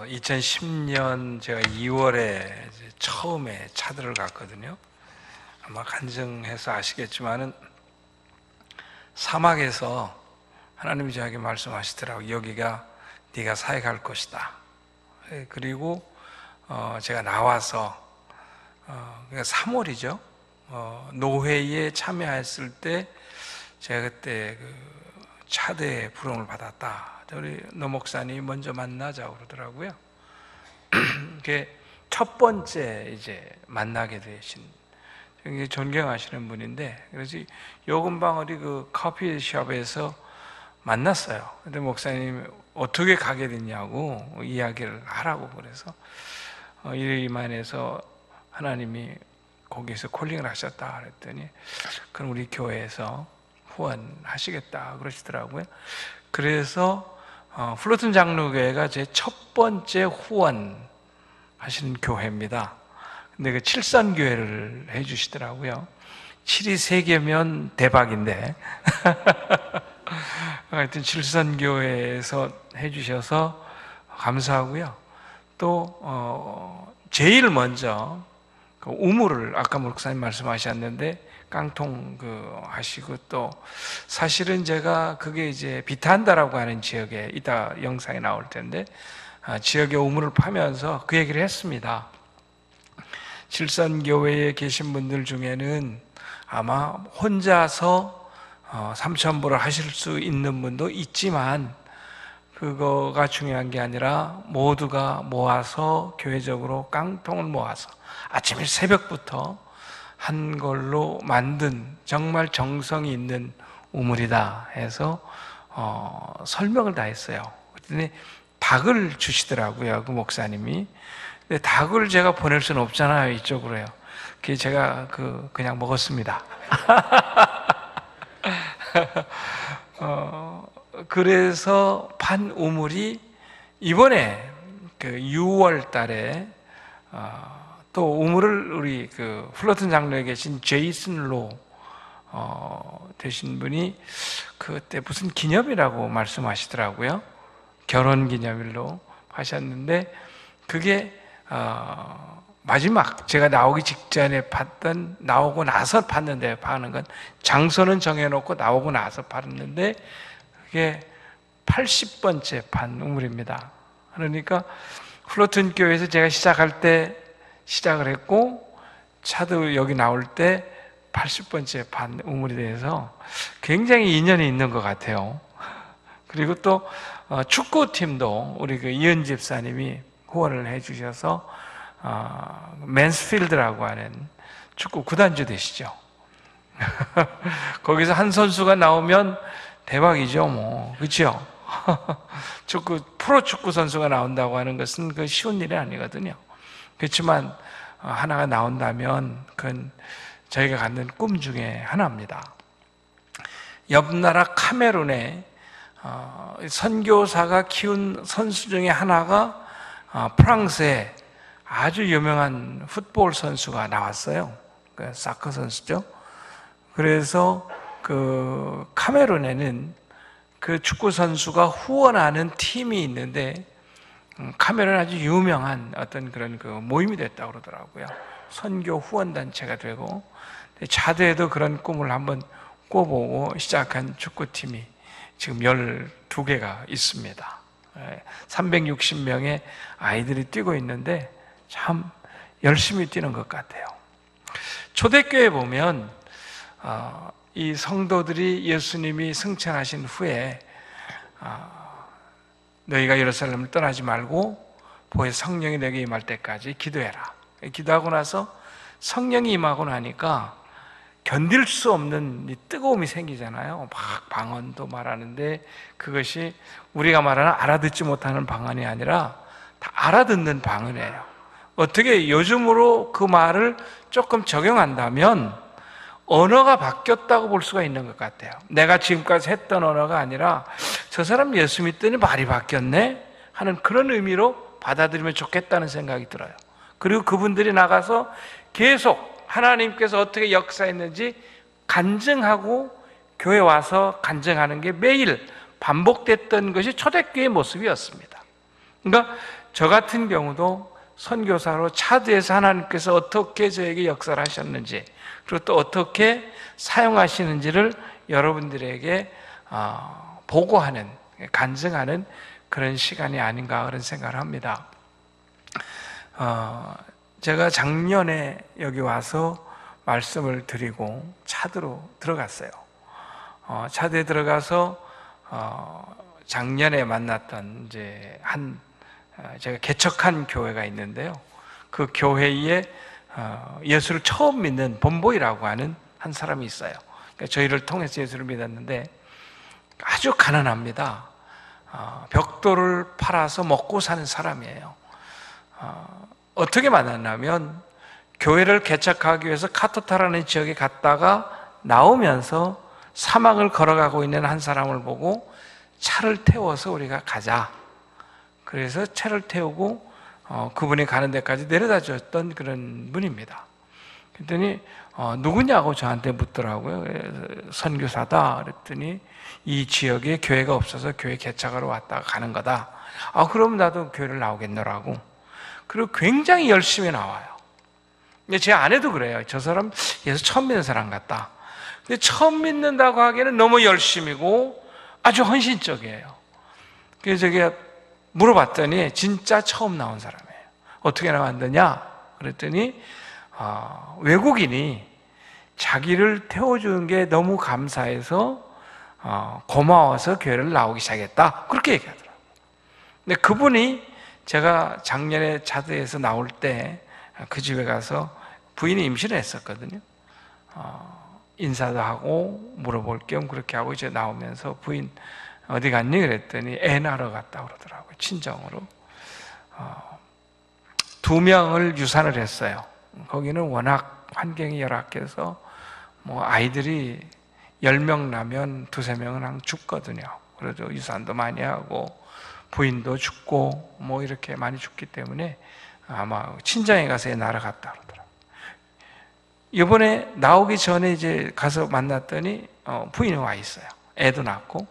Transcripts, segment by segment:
2010년 제가 2월에 처음에 차들을 갔거든요. 아마 간증해서 아시겠지만은 사막에서 하나님이 저에게 말씀하시더라고요. 여기가 네가 사역할 곳이다. 그리고 제가 나와서 그러니까 3월이죠. 노회에 참여했을 때 제가 그때 그 차대의 부름을 받았다. 우리 노 목사님이 먼저 만나자고 그러더라고요. 그게 첫 번째 이제 만나게 되신 굉장히 존경하시는 분인데, 그래서 요 근방 어디 그 커피숍에서 만났어요. 근데 목사님 어떻게 가게 됐냐고 이야기를 하라고 그래서 이만해서 하나님이 거기에서 콜링을 하셨다 그랬더니 그럼 우리 교회에서 후원하시겠다 그러시더라고요. 그래서 플로튼 장로교회가 제 첫 번째 후원 하시는 교회입니다. 근데 그 칠선교회를 해주시더라고요. 7이 3개면 대박인데 하여튼 칠선교회에서 해주셔서 감사하고요. 또 제일 먼저 그 우물을 아까 목사님 말씀하셨는데 깡통 하시고, 또 사실은 제가 그게 이제 비탄다라고 하는 지역에 이따 영상에 나올 텐데 지역에 우물을 파면서 그 얘기를 했습니다. 칠선교회에 계신 분들 중에는 아마 혼자서 삼천부를 하실 수 있는 분도 있지만 그거가 중요한 게 아니라 모두가 모아서 교회적으로 깡통을 모아서 아침 새벽부터 한 걸로 만든 정말 정성이 있는 우물이다 해서 설명을 다 했어요. 그랬더니 닭을 주시더라고요, 그 목사님이. 근데 닭을 제가 보낼 수는 없잖아요, 이쪽으로요. 그래서 제가 그냥 먹었습니다. 그래서 판 우물이 이번에 6월 달에 또 우물을 우리 플로튼 장로에 계신 제이슨 로 되신 분이 그때 무슨 기념이라고 말씀하시더라고요. 결혼 기념일로 하셨는데 그게 마지막 제가 나오기 직전에 봤던, 나오고 나서 봤는데, 파는 건 장소는 정해놓고 나오고 나서 봤는데 그게 80번째 판 우물입니다. 그러니까 플로튼 교회에서 제가 시작할 때 시작을 했고 차도 여기 나올 때 80번째 반 우물이 돼서 굉장히 인연이 있는 것 같아요. 그리고 또 축구팀도 우리 이은 집사님이 후원을 해주셔서 맨스필드라고 하는 축구 구단주 되시죠. 거기서 한 선수가 나오면 대박이죠, 뭐. 그렇죠? 프로 축구 선수가 나온다고 하는 것은 쉬운 일이 아니거든요. 그렇지만 하나가 나온다면 그건 저희가 갖는 꿈 중에 하나입니다. 옆 나라 카메룬에 선교사가 키운 선수 중에 하나가 프랑스에 아주 유명한 풋볼 선수가 나왔어요. 사커 선수죠. 그래서 카메룬에는 그 축구 선수가 후원하는 팀이 있는데 카메룬 아주 유명한 어떤 그런 모임이 됐다고 그러더라고요. 선교 후원 단체가 되고, 자대에도 그런 꿈을 한번 꿔보고 시작한 축구팀이 지금 12개가 있습니다. 360명의 아이들이 뛰고 있는데 참 열심히 뛰는 것 같아요. 초대교회 보면 이 성도들이 예수님이 승천하신 후에 너희가 예루살렘을 떠나지 말고 보혜 성령이 너에게 임할 때까지 기도해라. 기도하고 나서 성령이 임하고 나니까 견딜 수 없는 이 뜨거움이 생기잖아요. 막 방언도 말하는데 그것이 우리가 말하는 알아듣지 못하는 방언이 아니라 다 알아듣는 방언이에요. 어떻게 요즘으로 그 말을 조금 적용한다면 언어가 바뀌었다고 볼 수가 있는 것 같아요. 내가 지금까지 했던 언어가 아니라 저 사람 예수 믿더니 말이 바뀌었네 하는 그런 의미로 받아들이면 좋겠다는 생각이 들어요. 그리고 그분들이 나가서 계속 하나님께서 어떻게 역사했는지 간증하고 교회 와서 간증하는 게 매일 반복됐던 것이 초대교회의 모습이었습니다. 그러니까 저 같은 경우도 선교사로 차드에서 하나님께서 어떻게 저에게 역사를 하셨는지, 그리고 또 어떻게 사용하시는지를 여러분들에게 보고하는, 간증하는 그런 시간이 아닌가 그런 생각을 합니다. 제가 작년에 여기 와서 말씀을 드리고 차드로 들어갔어요. 차드에 들어가서 작년에 만났던 이제 제가 개척한 교회가 있는데요. 그 교회에 예수를 처음 믿는 본보이라고 하는 한 사람이 있어요. 그러니까 저희를 통해서 예수를 믿었는데 아주 가난합니다. 벽돌을 팔아서 먹고 사는 사람이에요. 어떻게 만났냐면 교회를 개척하기 위해서 카토타라는 지역에 갔다가 나오면서 사막을 걸어가고 있는 한 사람을 보고 차를 태워서 우리가 가자. 그래서 차를 태우고 그분이 가는 데까지 내려다 줬던 그런 분입니다. 그랬더니 누구냐고 저한테 묻더라고요. 선교사다. 그랬더니 이 지역에 교회가 없어서 교회 개척하러 왔다가 가는 거다. 그럼 나도 교회를 나오겠노라고. 그리고 굉장히 열심히 나와요. 근데 제 아내도 그래요. 저 사람 예수 처음 믿는 사람 같다. 근데 처음 믿는다고 하기에는 너무 열심이고 아주 헌신적이에요. 그래서 제가 물어봤더니 진짜 처음 나온 사람이에요. 어떻게 나왔느냐? 그랬더니 외국인이 자기를 태워주는 게 너무 감사해서 고마워서 교회를 나오기 시작했다. 그렇게 얘기하더라고요. 근데 그분이 제가 작년에 차드에서 나올 때 그 집에 가서 부인이 임신을 했었거든요. 인사도 하고 물어볼 겸 그렇게 하고 이제 나오면서 부인 어디 갔니? 그랬더니 애 낳으러 갔다 그러더라고요. 친정으로. 2명을 유산을 했어요. 거기는 워낙 환경이 열악해서 아이들이 10명 나면 2-3명은 그냥 죽거든요. 그래도 유산도 많이 하고 부인도 죽고 이렇게 많이 죽기 때문에 아마 친정에 가서 애 낳아갔다 그러더라고요. 이번에 나오기 전에 이제 가서 만났더니 부인이 와 있어요. 애도 낳고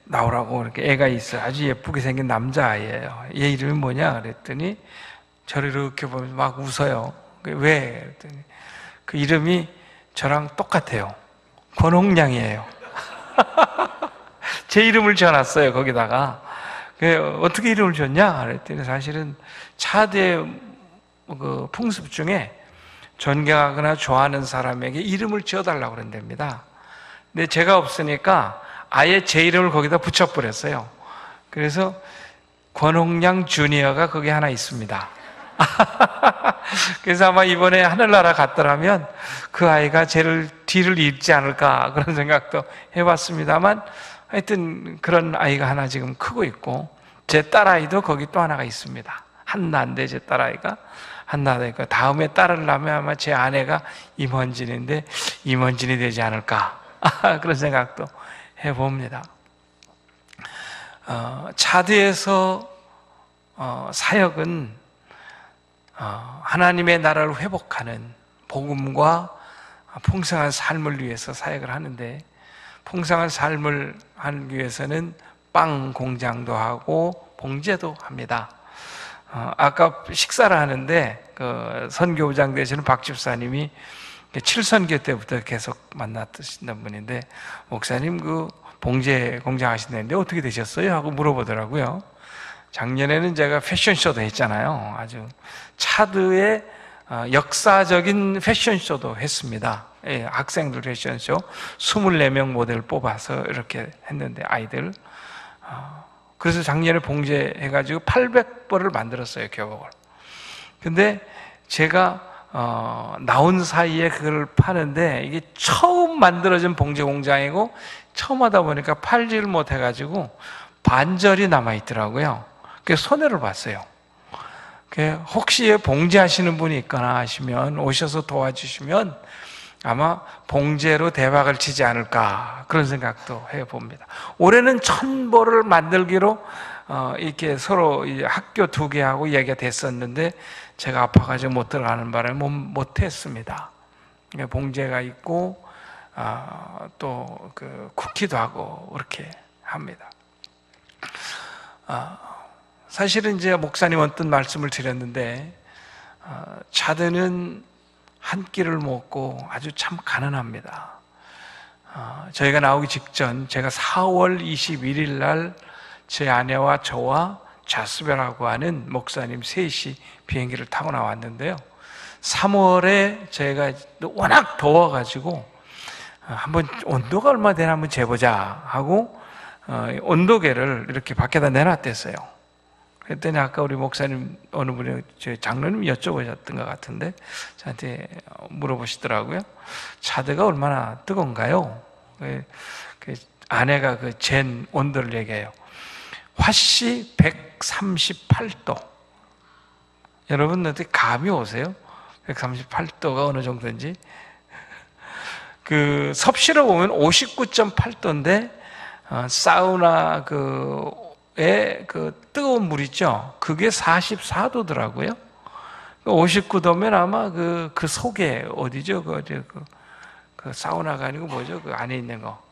나오라고 이렇게 애가 있어요. 아주 예쁘게 생긴 남자아이예요. 얘 이름이 뭐냐 그랬더니 저를 이렇게 보면서 막 웃어요. 왜? 그랬더니 그 이름이 저랑 똑같아요. 권홍량이에요. 제 이름을 지어놨어요. 거기다가 어떻게 이름을 지었냐 그랬더니 사실은 차드의 그 풍습 중에 존경하거나 좋아하는 사람에게 이름을 지어달라고 그런답니다. 근데 제가 없으니까 아예 제 이름을 거기다 붙여버렸어요. 그래서 권홍량 주니어가 거기 하나 있습니다. 그래서 아마 이번에 하늘나라 갔더라면 그 아이가 쟤를 뒤를 잇지 않을까 그런 생각도 해봤습니다만 하여튼 그런 아이가 하나 지금 크고 있고 제 딸아이도 거기 또 하나가 있습니다. 한나인데 제 딸아이가 한나니까 다음에 딸을 낳으면 아마 제 아내가 임원진인데 임원진이 되지 않을까 그런 생각도 해봅니다. 차드에서 사역은 하나님의 나라를 회복하는 복음과 풍성한 삶을 위해서 사역을 하는데 풍성한 삶을 하기 위해서는 빵 공장도 하고 봉제도 합니다. 아까 식사를 하는데 그 선교부장 되시는 박 집사님이 7선교 때부터 계속 만났던 분인데 목사님 그 봉제 공장 하신다는데 어떻게 되셨어요? 하고 물어보더라고요. 작년에는 제가 패션쇼도 했잖아요. 아주 차드의 역사적인 패션쇼도 했습니다. 예, 학생들 패션쇼 24명 모델 뽑아서 이렇게 했는데 아이들 그래서 작년에 봉제해가지고 800벌을 만들었어요. 교복을. 근데 제가 나온 사이에 그걸 파는데 이게 처음 만들어진 봉제 공장이고 처음 하다 보니까 팔지를 못해가지고 반절이 남아있더라고요. 그래서 손해를 봤어요. 혹시 봉제하시는 분이 있거나 하시면 오셔서 도와주시면 아마 봉제로 대박을 치지 않을까 그런 생각도 해봅니다. 올해는 1000벌을 만들기로 이렇게 서로 학교 2개 하고 얘기가 됐었는데 제가 아파가지고 못 들어가는 바람에 못했습니다. 봉제가 있고 또 그 쿠키도 하고 그렇게 합니다. 사실은 이제 목사님 어떤 말씀을 드렸는데, 차드는 한 끼를 먹고 아주 참 가난합니다. 저희가 나오기 직전, 제가 4월 21일 날 제 아내와 저와 자스베라고 하는 목사님 셋이 비행기를 타고 나왔는데요, 3월에 제가 워낙 더워가지고 한번 온도가 얼마 되나 한번 재보자 하고 온도계를 이렇게 밖에다 내놨댔어요. 그랬더니 아까 우리 목사님 어느 분이 저 장로님 여쭤보셨던 것 같은데 저한테 물어보시더라고요. 차드가 얼마나 뜨거운가요? 그 아내가 그 잰 온도를 얘기해요. 화씨 138도. 여러분 어떻게 감이 오세요? 138도가 어느 정도인지. 그 섭씨로 보면 59.8도인데 사우나 그에 그 뜨거운 물 있죠? 그게 44도더라고요. 59도면 아마 그 속에 어디죠? 그 사우나가 아니고 뭐죠? 그 안에 있는 거.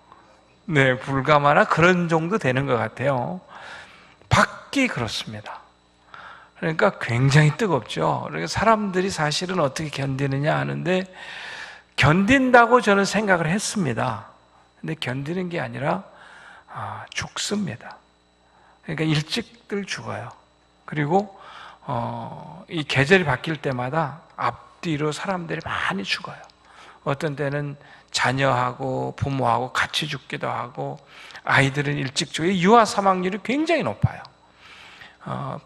네, 불가마나 그런 정도 되는 것 같아요. 밖이 그렇습니다. 그러니까 굉장히 뜨겁죠. 그러니까 사람들이 사실은 어떻게 견디느냐 하는데, 견딘다고 저는 생각을 했습니다. 근데 견디는 게 아니라 죽습니다. 그러니까 일찍들 죽어요. 그리고 이 계절이 바뀔 때마다 앞뒤로 사람들이 많이 죽어요. 어떤 때는 자녀하고 부모하고 같이 죽기도 하고, 아이들은 일찍 죽어요. 유아 사망률이 굉장히 높아요.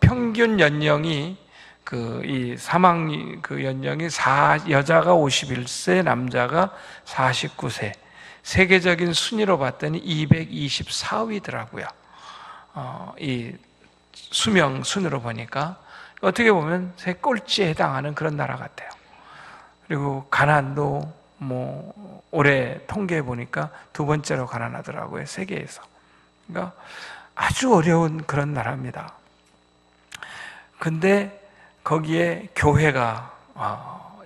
평균 연령이 이 사망 그 연령이 여자가 51세, 남자가 49세. 세계적인 순위로 봤더니 224위더라고요. 이 수명 순으로 보니까 어떻게 보면 세 꼴찌에 해당하는 그런 나라 같아요. 그리고 가난도 뭐 올해 통계해 보니까 두 번째로 가난하더라고요, 세계에서. 그러니까 아주 어려운 그런 나라입니다. 근데 거기에 교회가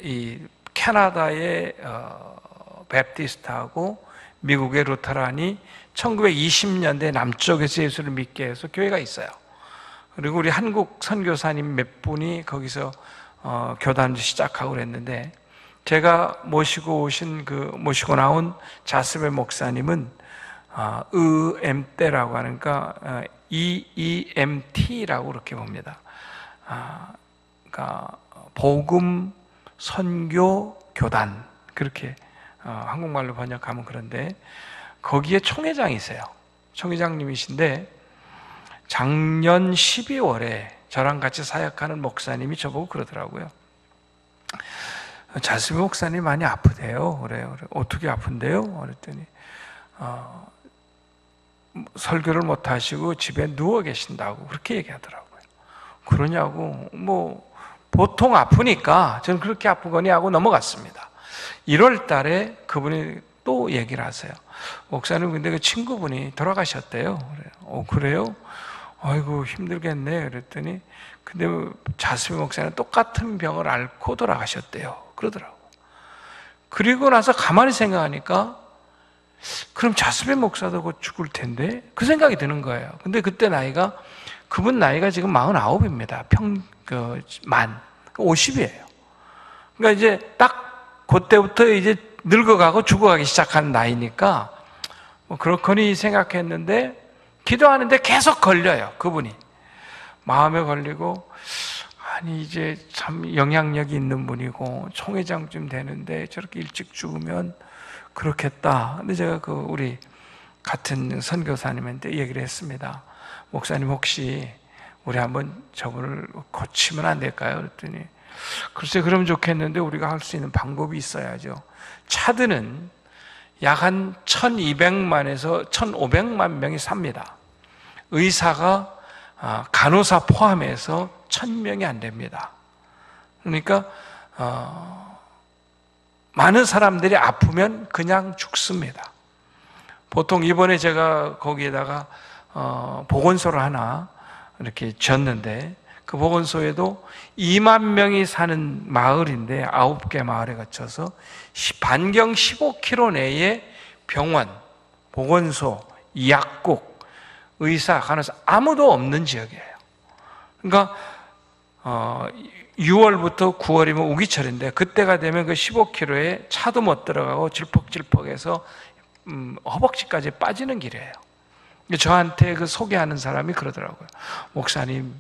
이 캐나다의 베프티스트하고 미국의 루터란이 1920년대 남쪽에서 예수를 믿게 해서 교회가 있어요. 그리고 우리 한국 선교사님 몇 분이 거기서 교단을 시작하고 그랬는데, 제가 모시고 나온 자스베 목사님은 EMT라고 하니까 EEMT라고 그렇게 봅니다. 그러니까 복음 선교 교단, 그렇게 한국말로 번역하면 그런데, 거기에 총회장이세요. 총회장님이신데 작년 12월에 저랑 같이 사역하는 목사님이 저보고 그러더라고요. 자스베 목사님 많이 아프대요. 그래요. 어떻게 아픈데요? 그랬더니 설교를 못 하시고 집에 누워 계신다고 그렇게 얘기하더라고요. 그러냐고, 뭐 보통 아프니까 저는 그렇게 아프거니 하고 넘어갔습니다. 1월 달에 그분이 또 얘기를 하세요. 목사님, 근데 그 친구분이 돌아가셨대요. 그래요? 아이고 힘들겠네. 그랬더니 근데 자스베 목사는 똑같은 병을 앓고 돌아가셨대요. 그러더라고. 그리고 나서 가만히 생각하니까, 그럼 자스베 목사도 곧 죽을 텐데, 그 생각이 드는 거예요. 근데 그때 그분 나이가 지금 49입니다. 만 50이에요. 그러니까 이제 딱 그때부터 이제 늙어가고 죽어가기 시작하는 나이니까 뭐 그렇거니 생각했는데, 기도하는데 계속 걸려요. 그분이 마음에 걸리고, 아니 이제 참 영향력이 있는 분이고 총회장쯤 되는데 저렇게 일찍 죽으면 그렇겠다. 근데 제가 우리 같은 선교사님한테 얘기를 했습니다. 목사님, 혹시 우리 한번 저분을 고치면 안 될까요? 그랬더니 글쎄, 그러면 좋겠는데 우리가 할 수 있는 방법이 있어야죠. 차드는 약 한 1200만에서 1500만 명이 삽니다. 의사가 간호사 포함해서 1000명이 안 됩니다. 그러니까 많은 사람들이 아프면 그냥 죽습니다. 보통 이번에 제가 거기에다가 보건소를 하나 이렇게 지었는데, 그 보건소에도 2만 명이 사는 마을인데 9개 마을에 거쳐서 반경 15km 내에 병원, 보건소, 약국, 의사, 간호사 아무도 없는 지역이에요. 그러니까 6월부터 9월이면 우기철인데 그때가 되면 그 15km에 차도 못 들어가고 질퍽질퍽해서 허벅지까지 빠지는 길이에요. 저한테 그 소개하는 사람이 그러더라고요. 목사님,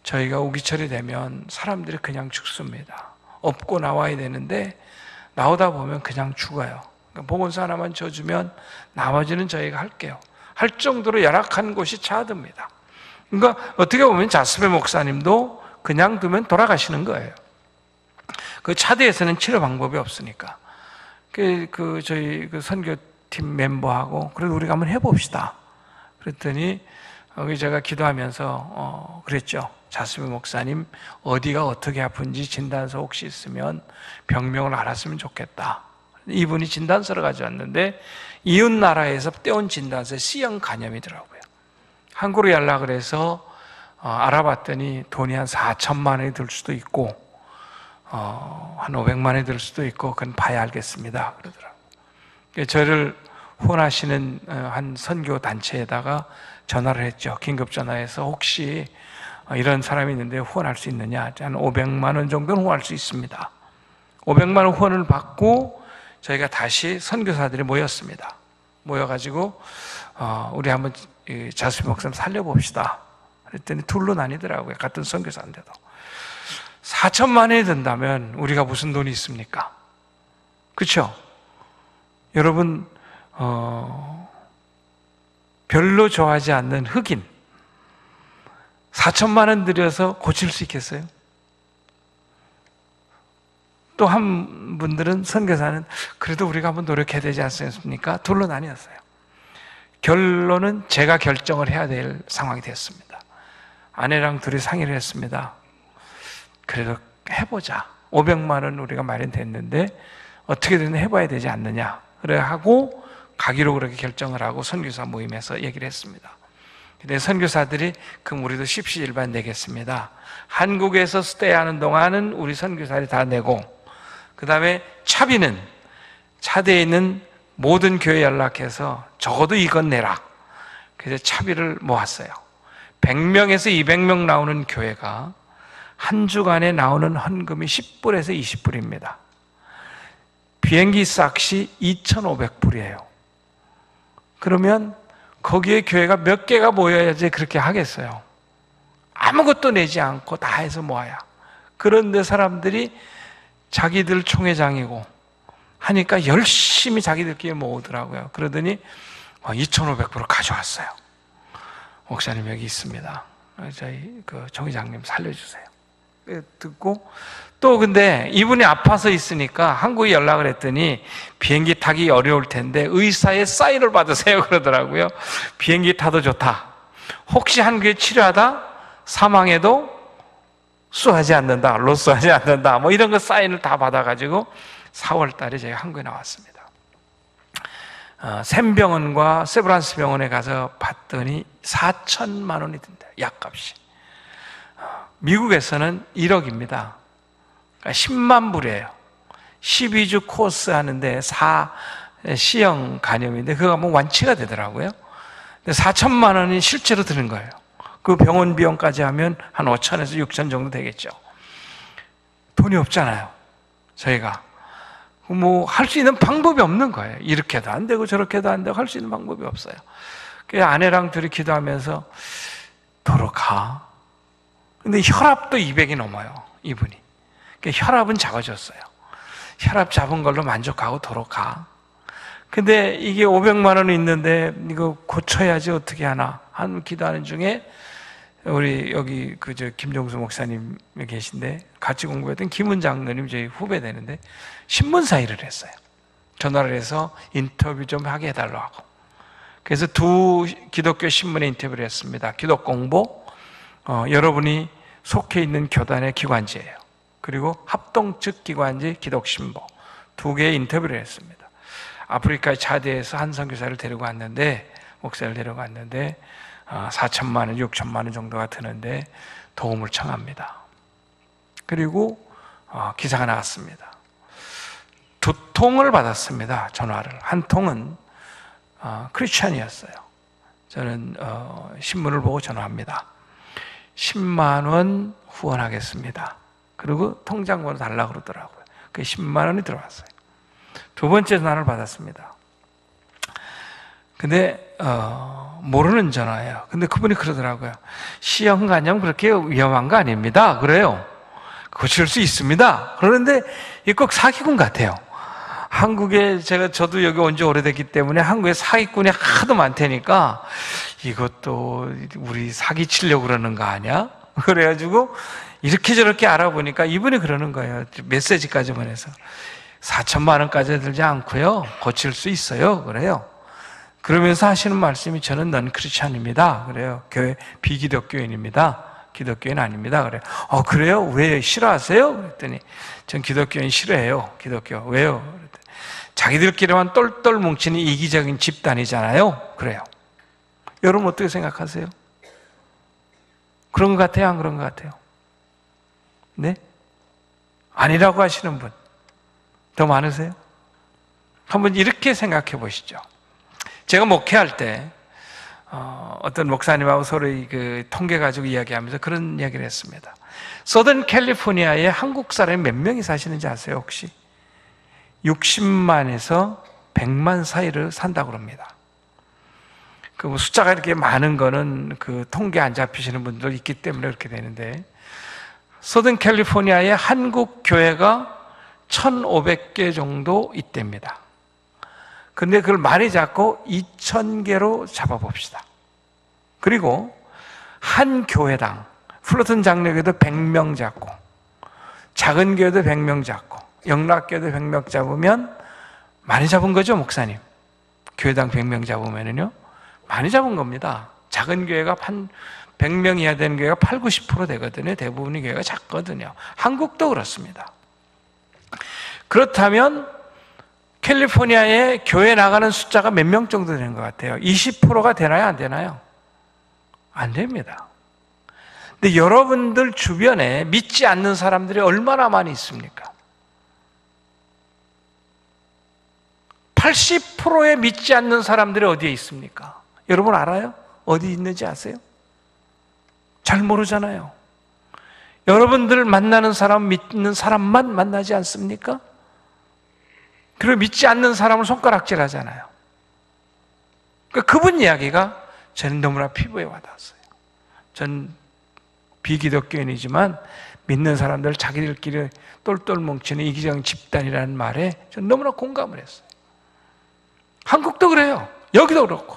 저희가 우기철이 되면 사람들이 그냥 죽습니다. 업고 나와야 되는데 나오다 보면 그냥 죽어요. 그러니까 보건소 하나만 줘주면 나머지는 저희가 할게요. 할 정도로 열악한 곳이 차듭니다. 그러니까 어떻게 보면 자스베 목사님도 그냥 두면 돌아가시는 거예요. 그 차대에서는 치료 방법이 없으니까. 저희 그 선교팀 멤버하고 그래도 우리가 한번 해봅시다. 그랬더니 제가 기도하면서 그랬죠. 자스베 목사님, 어디가 어떻게 아픈지 진단서 혹시 있으면 병명을 알았으면 좋겠다. 이분이 진단서를 가져왔는데 이웃 나라에서 떼온 진단서에 C형 간염이더라고요. 한국으로 연락을 해서 알아봤더니 돈이 한 4천만 원이 들 수도 있고 한 500만 원이 들 수도 있고 그건 봐야 알겠습니다. 그러더라고요. 저를 후원하시는 한 선교 단체에다가 전화를 했죠. 긴급 전화해서 혹시 이런 사람이 있는데 후원할 수 있느냐. 한 500만 원 정도는 후원할 수 있습니다. 500만 원 후원을 받고 저희가 다시 선교사들이 모였습니다. 모여가지고 우리 한번 자스베 목사님 살려봅시다. 그랬더니 둘로 나뉘더라고요. 같은 선교사인데도. 4천만 원이 든다면 우리가 무슨 돈이 있습니까? 그렇죠? 여러분 별로 좋아하지 않는 흑인 4천만 원 들여서 고칠 수 있겠어요? 또 한 분들은 선교사는 그래도 우리가 한번 노력해야 되지 않습니까? 둘로 나뉘었어요. 결론은 제가 결정을 해야 될 상황이 됐습니다. 아내랑 둘이 상의를 했습니다. 그래도 해보자. 500만 원 우리가 마련됐는데 어떻게든 해봐야 되지 않느냐. 그래 하고 가기로 그렇게 결정을 하고 선교사 모임에서 얘기를 했습니다. 근데 선교사들이 그럼 우리도 십시일반 내겠습니다. 한국에서 스테이하는 동안은 우리 선교사들이 다 내고 그 다음에 차비는 차대에 있는 모든 교회 연락해서 적어도 이건 내라. 그래서 차비를 모았어요. 100명에서 200명 나오는 교회가 한 주간에 나오는 헌금이 10불에서 20불입니다. 비행기 싹시 2,500불이에요. 그러면 거기에 교회가 몇 개가 모여야지 그렇게 하겠어요. 아무것도 내지 않고 다 해서 모아야. 그런데 사람들이 자기들 총회장이고 하니까 열심히 자기들끼리 모으더라고요. 그러더니 2,500불을 가져왔어요. 목사님 여기 있습니다. 저희 그 총회장님 살려주세요. 듣고 또 근데 이분이 아파서 있으니까 한국에 연락을 했더니 비행기 타기 어려울 텐데 의사의 사인을 받으세요 그러더라고요. 비행기 타도 좋다. 혹시 한국에 치료하다 사망해도 수하지 않는다, 로스하지 않는다, 뭐 이런 거 사인을 다 받아가지고 4월 달에 제가 한국에 나왔습니다. 샘병원과 세브란스 병원에 가서 봤더니 4천만 원이 든대요. 약값이. 미국에서는 1억입니다. 그러니까 10만 불이에요. 12주 코스 하는데 C형 간염인데 그거 뭐 완치가 되더라고요. 4천만 원이 실제로 드는 거예요. 그 병원 비용까지 하면 한 5천에서 6천 정도 되겠죠. 돈이 없잖아요. 저희가 뭐 할 수 있는 방법이 없는 거예요. 이렇게도 안 되고 저렇게도 안 되고 할 수 있는 방법이 없어요. 그래서 아내랑 둘이 기도하면서 도로 가. 근데 혈압도 200이 넘어요. 이분이. 그러니까 혈압은 작아졌어요. 혈압 잡은 걸로 만족하고 도로 가. 근데 이게 500만 원이 있는데 이거 고쳐야지 어떻게 하나 하는 기도하는 중에 우리 여기 김종수 목사님 계신데 같이 공부했던 김은장 누님 저희 후배 되는데 신문사 일을 했어요. 전화를 해서 인터뷰 좀 하게 해달라고 하고. 그래서 두 기독교 신문에 인터뷰를 했습니다. 기독공보, 여러분이 속해 있는 교단의 기관지예요. 그리고 합동 측 기관지 기독신보 두 개의 인터뷰를 했습니다. 아프리카의 차대에서 한 선교사를 데리고 왔는데 목사를 데리고 왔는데 4천만 원, 6천만 원 정도가 드는데 도움을 청합니다. 그리고 기사가 나왔습니다. 2통을 받았습니다. 전화를. 한 통은 크리스찬이었어요. 저는 신문을 보고 전화합니다. 10만 원 후원하겠습니다. 그리고 통장번호 달라고 그러더라고요. 그 10만 원이 들어왔어요. 두 번째 전화를 받았습니다. 근데 모르는 전화예요. 근데 그분이 그러더라고요. 시형간염 그렇게 위험한 거 아닙니다. 그래요. 고칠 수 있습니다. 그러는데 이게 꼭 사기꾼 같아요. 한국에 저도 여기 온 지 오래됐기 때문에 한국에 사기꾼이 하도 많다니까 이것도 우리 사기치려고 그러는 거 아니야? 그래가지고 이렇게 저렇게 알아보니까 이분이 그러는 거예요. 메시지까지 보내서 4천만 원까지 들지 않고요. 고칠 수 있어요. 그래요. 그러면서 하시는 말씀이 저는 넌 크리스찬입니다. 그래요. 교회 비기독교인입니다. 기독교인 아닙니다. 그래요. 그래요? 왜 싫어하세요? 그랬더니 전 기독교인 싫어해요. 기독교. 왜요? 그랬더니 자기들끼리만 똘똘 뭉치는 이기적인 집단이잖아요. 그래요. 여러분 어떻게 생각하세요? 그런 것 같아요? 안 그런 것 같아요? 네? 아니라고 하시는 분 더 많으세요? 한번 이렇게 생각해 보시죠. 제가 목회할 때 어떤 목사님하고 서로 그 통계 가지고 이야기하면서 그런 이야기를 했습니다. 서던 캘리포니아에 한국 사람이 몇 명이 사시는지 아세요 혹시? 60만에서 100만 사이를 산다고 합니다. 그 숫자가 이렇게 많은 거는 그 통계 안 잡히시는 분들 있기 때문에 그렇게 되는데, 서던 캘리포니아에 한국 교회가 1,500개 정도 있답니다. 근데 그걸 많이 잡고 2,000개로 잡아봅시다. 그리고 한 교회당 플러튼 장로교도 100명 잡고 작은 교회도 100명 잡고 영락교회도 100명 잡으면 많이 잡은 거죠, 목사님? 교회당 100명 잡으면은요 많이 잡은 겁니다. 작은 교회가 한 100명 이하 되는 교회가 8, 90% 되거든요. 대부분의 교회가 작거든요. 한국도 그렇습니다. 그렇다면 캘리포니아에 교회 나가는 숫자가 몇 명 정도 되는 것 같아요? 20%가 되나요? 안 되나요? 안 됩니다. 근데 여러분들 주변에 믿지 않는 사람들이 얼마나 많이 있습니까? 80%의 믿지 않는 사람들이 어디에 있습니까? 여러분 알아요? 어디 있는지 아세요? 잘 모르잖아요. 여러분들 만나는 사람, 믿는 사람만 만나지 않습니까? 그리고 믿지 않는 사람을 손가락질 하잖아요. 그러니까 그분 이야기가 저는 너무나 피부에 와닿았어요. 전 비기독교인이지만 믿는 사람들 자기들끼리 똘똘 뭉치는 이기적인 집단이라는 말에 저는 너무나 공감을 했어요. 한국도 그래요. 여기도 그렇고.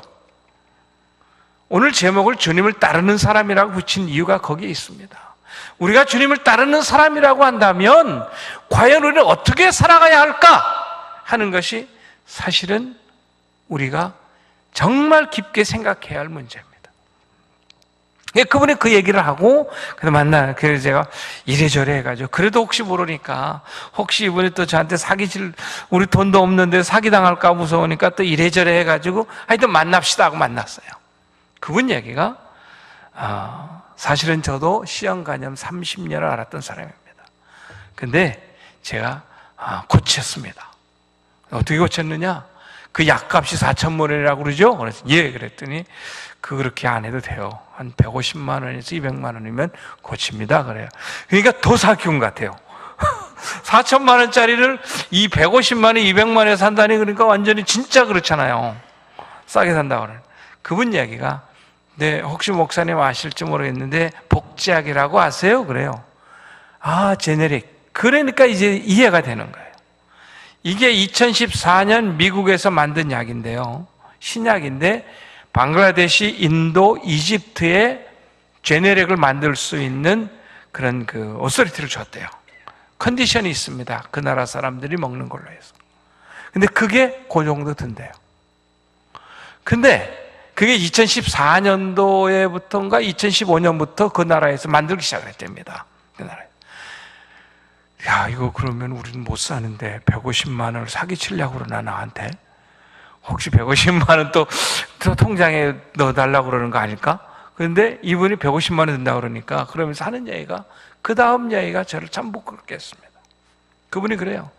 오늘 제목을 주님을 따르는 사람이라고 붙인 이유가 거기에 있습니다. 우리가 주님을 따르는 사람이라고 한다면 과연 우리는 어떻게 살아가야 할까 하는 것이 사실은 우리가 정말 깊게 생각해야 할 문제입니다. 그분이 그 얘기를 하고 그래서 제가 이래저래 해가지고 그래도 혹시 모르니까 혹시 이분이 또 저한테 우리 돈도 없는데 사기당할까 무서우니까 또 이래저래 해가지고 하여튼 만납시다 하고 만났어요. 그분 얘기가 사실은 저도 시형간염 30년을 앓았던 사람입니다. 근데 제가 고쳤습니다. 어떻게 고쳤느냐? 그 약값이 4천만 원이라고 그러죠? 그래서 예, 그랬더니 그렇게 안 해도 돼요. 한 150만 원에서 200만 원이면 고칩니다. 그래요. 그러니까 더 사기꾼 같아요. 4천만 원짜리를 이 150만 원, 200만 원에 산다니 그러니까 완전히 진짜 그렇잖아요. 싸게 산다고 그러는. 그분 이야기가 네, 혹시 목사님 아실지 모르겠는데 복제약이라고 아세요? 그래요. 제네릭. 그러니까 이제 이해가 되는 거예요. 이게 2014년 미국에서 만든 약인데요. 신약인데 방글라데시, 인도, 이집트에 제네릭을 만들 수 있는 그런 그 오소리티를 줬대요. 컨디션이 있습니다. 그 나라 사람들이 먹는 걸로 해서. 근데 그게 그 정도 든대요. 근데 그게 2014년도에부터인가 2015년부터 그 나라에서 만들기 시작을 했답니다. 그 나라에. 야, 이거 그러면 우리는 못 사는데 150만 원을 사기치려고 그러나 나한테? 혹시 150만 원 또 통장에 넣어달라고 그러는 거 아닐까? 그런데 이분이 150만 원 든다고 그러니까 그러면서 하는 얘기가 그 다음 얘기가 저를 참 부끄럽게 했습니다. 그분이 그래요.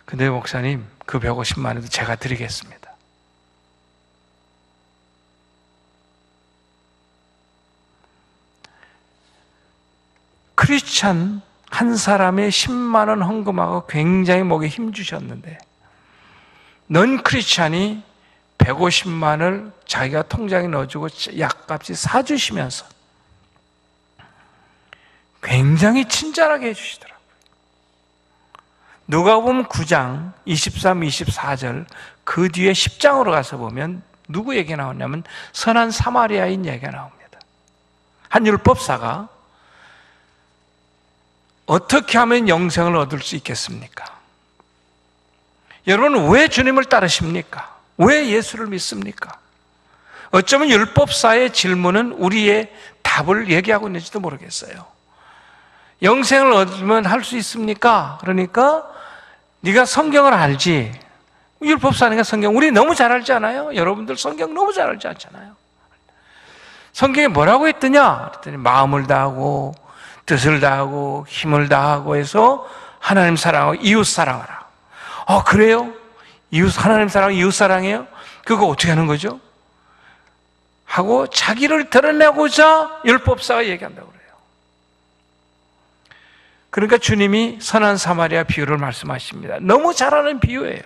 근데 목사님 그 150만 원도 제가 드리겠습니다. 크리스찬 한 사람의 10만 원 헌금하고 굉장히 목에 힘 주셨는데 넌 크리스찬이 150만을 자기가 통장에 넣어주고 약값이 사주시면서 굉장히 친절하게 해주시더라고요. 누가복음 9장 23, 24절 그 뒤에 10장으로 가서 보면 누구 얘기 나오냐면 선한 사마리아인 얘기가 나옵니다. 한 율법사가 어떻게 하면 영생을 얻을 수 있겠습니까? 여러분 왜 주님을 따르십니까? 왜 예수를 믿습니까? 어쩌면 율법사의 질문은 우리의 답을 얘기하고 있는지도 모르겠어요. 영생을 얻으면 할 수 있습니까? 그러니까 네가 성경을 알지. 율법사니까 성경 우리 너무 잘 알지 않아요? 여러분들 성경 너무 잘 알지 않잖아요? 성경에 뭐라고 했더냐? 그랬더니 마음을 다하고 뜻을 다하고 힘을 다하고 해서 하나님 사랑하고 이웃 사랑하라. 그래요? 하나님 사랑하고 이웃 사랑해요? 그거 어떻게 하는 거죠? 하고 자기를 드러내고자 율법사가 얘기한다고 그래요. 그러니까 주님이 선한 사마리아 비유를 말씀하십니다. 너무 잘 아는 비유예요.